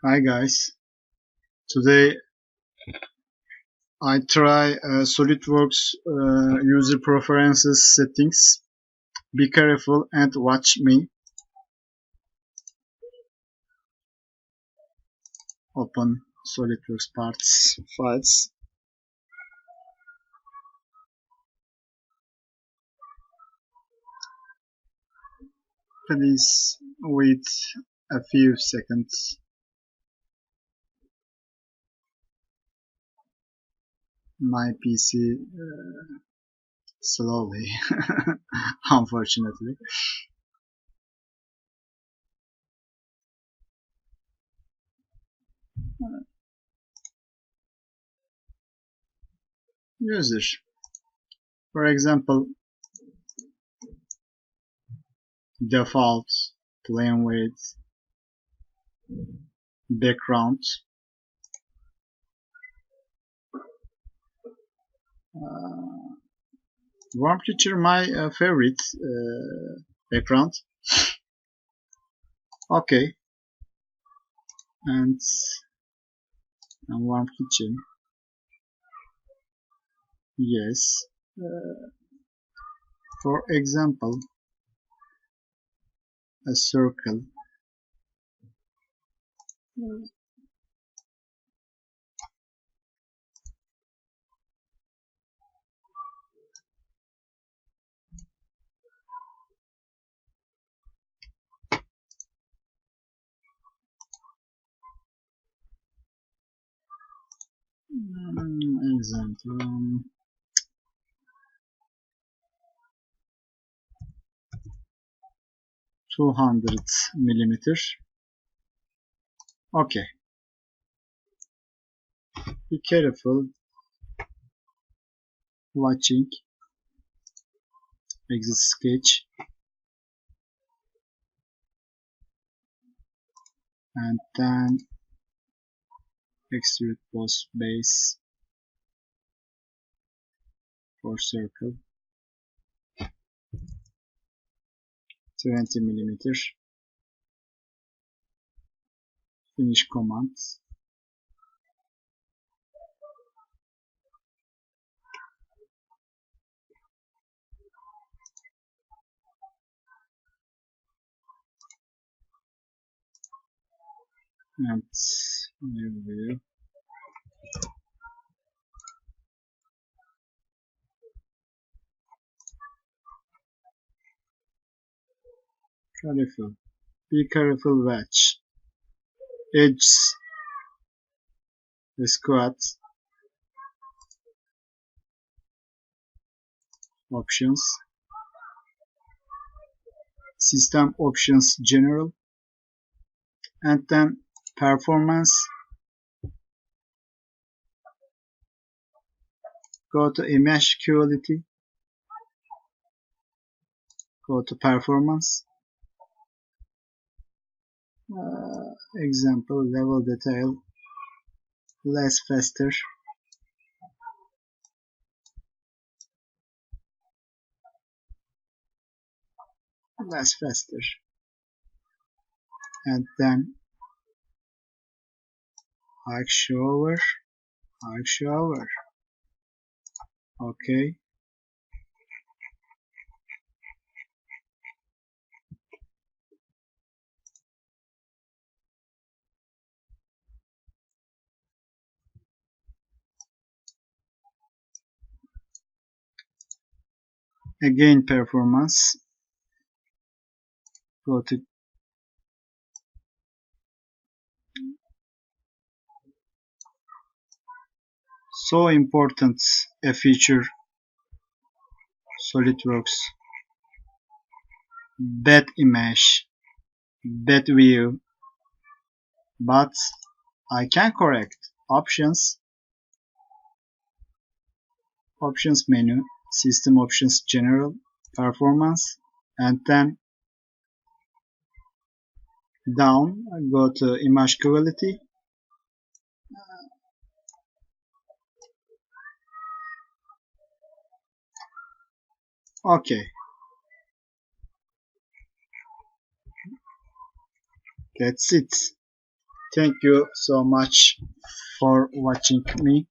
Hi guys, today I try Solidworks user preferences settings. Be careful and watch me. Open Solidworks parts files. Please wait a few seconds. My PC slowly, unfortunately. User, for example, default, plain width, background. Warm picture, my favorite background. Okay, and warm kitchen. Yes. For example, a circle. Example. 200 millimeter. Okay. Be careful watching. Exit sketch. And then extrude post base for circle. 20 millimeter. Finish command. And review. Careful. Be careful watch. Edges. Squat. Options. System options general. And then performance. Go to image quality. Go to performance. Example, level detail, less faster. Less faster. And then hike shower. Okay. Again performance. Go to so important a feature Solidworks. Bad image, bad view, but I can correct. Options menu, system options general, performance, and then down go to image quality. Okay, that's it. Thank you so much for watching me.